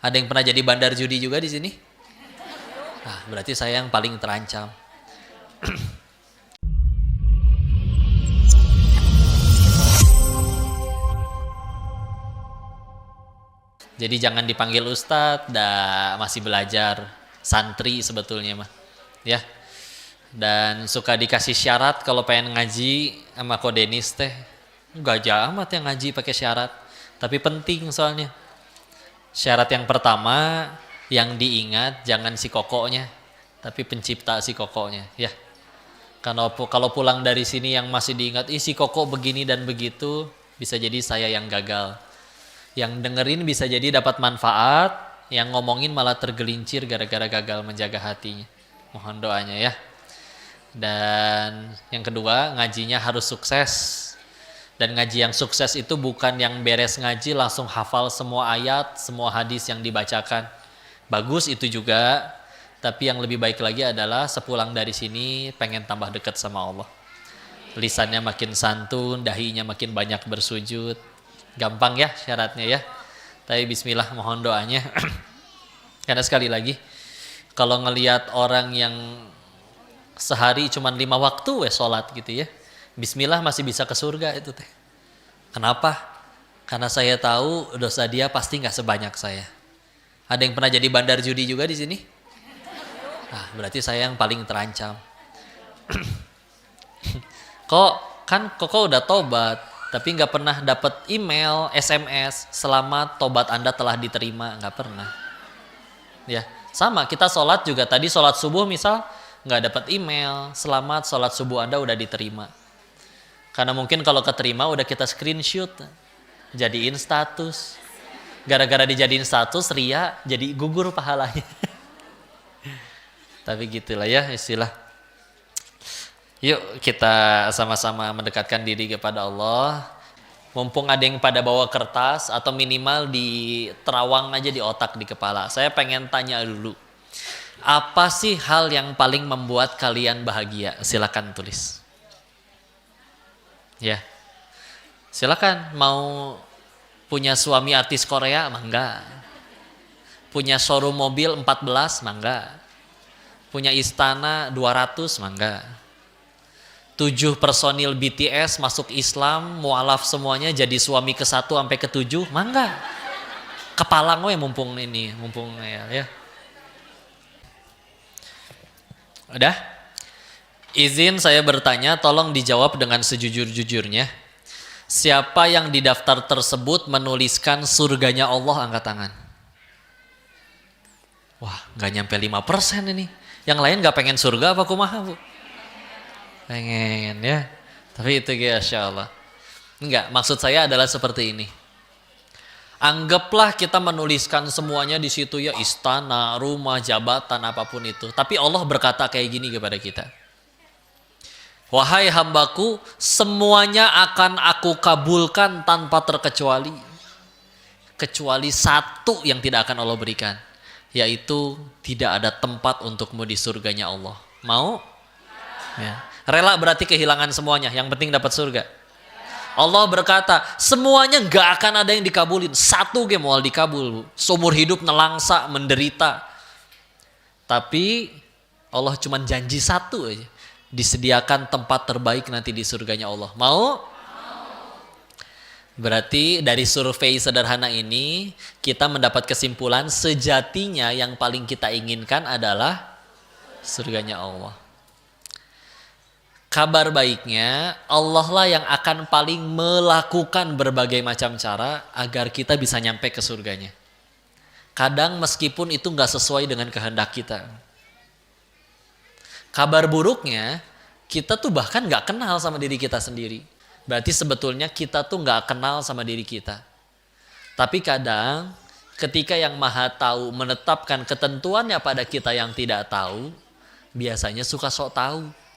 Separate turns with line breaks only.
Ada yang pernah jadi bandar judi juga di sini? Nah, berarti saya yang paling terancam. Jadi jangan dipanggil ustadz, masih belajar, santri sebetulnya mah, ya. Dan suka dikasih syarat kalau pengen ngaji sama Ko Denis teh, gajah amat yang ngaji pakai syarat, tapi penting soalnya. Syarat yang pertama yang diingat jangan si kokonya, tapi pencipta si kokonya, ya. Kalau pulang dari sini yang masih diingat, si koko begini dan begitu, bisa jadi saya yang gagal. Yang dengerin bisa jadi dapat manfaat, yang ngomongin malah tergelincir gara-gara gagal menjaga hatinya. Mohon doanya ya. Dan yang kedua, ngajinya harus sukses. Dan ngaji yang sukses itu bukan yang beres ngaji langsung hafal semua ayat, semua hadis yang dibacakan. Bagus itu juga, tapi yang lebih baik lagi adalah sepulang dari sini pengen tambah dekat sama Allah. Lisannya makin santun, dahinya makin banyak bersujud. Gampang ya syaratnya ya. Tapi bismillah, mohon doanya. Karena sekali lagi, kalau ngelihat orang yang sehari cuma 5 waktu sholat gitu ya, bismillah masih bisa ke surga itu teh. Kenapa? Karena saya tahu dosa dia pasti nggak sebanyak saya. Ada yang pernah jadi bandar judi juga di sini? Nah, berarti saya yang paling terancam. Kok udah tobat, tapi nggak pernah dapat email, SMS, selamat tobat Anda telah diterima, nggak pernah. Ya, sama kita sholat juga tadi sholat subuh misal nggak dapat email, selamat sholat subuh Anda udah diterima. Karena mungkin kalau keterima udah kita screenshot, jadiin status. Gara-gara dijadiin status, ria, jadi gugur pahalanya. Tapi gitulah ya istilah. Yuk kita sama-sama mendekatkan diri kepada Allah. Mumpung ada yang pada bawa kertas atau minimal di terawang aja di otak, di kepala. Saya pengen tanya dulu. Apa sih hal yang paling membuat kalian bahagia? Silakan tulis. Ya. Silakan, mau punya suami artis Korea, mangga. Punya showroom mobil 14, mangga. Punya istana 200, mangga. 7 personil BTS masuk Islam, mualaf semuanya jadi suami ke-1 sampai ke-7, mangga. Kepalang we mumpung ya. Udah? Izin saya bertanya, tolong dijawab dengan sejujur-jujurnya. Siapa yang di daftar tersebut menuliskan surganya Allah, angkat tangan. Wah, gak nyampe 5% ini. Yang lain gak pengen surga apa kumaha, Bu? Pengen ya. Tapi itu ya Insya Allah. Enggak, maksud saya adalah seperti ini. Anggaplah kita menuliskan semuanya di situ ya, istana, rumah, jabatan, apapun itu. Tapi Allah berkata kayak gini kepada kita. Wahai hambaku, semuanya akan aku kabulkan tanpa terkecuali. Kecuali satu yang tidak akan Allah berikan. Yaitu tidak ada tempat untukmu di surganya Allah. Mau? Ya. Rela berarti kehilangan semuanya, yang penting dapat surga. Allah berkata, semuanya gak akan ada yang dikabulin. Satu ge moal dikabul. Seumur hidup nelangsa, menderita. Tapi Allah cuma janji satu aja. Disediakan tempat terbaik nanti di surganya Allah. Mau? Berarti dari survei sederhana ini, kita mendapat kesimpulan sejatinya yang paling kita inginkan adalah surganya Allah. Kabar baiknya, Allah lah yang akan paling melakukan berbagai macam cara agar kita bisa nyampe ke surganya. Kadang meskipun itu gak sesuai dengan kehendak kita. Kabar buruknya, kita tuh bahkan gak kenal sama diri kita sendiri. Berarti sebetulnya kita tuh gak kenal sama diri kita. Tapi kadang ketika yang Maha Tahu menetapkan ketentuannya pada kita yang tidak tahu, biasanya suka sok tahu.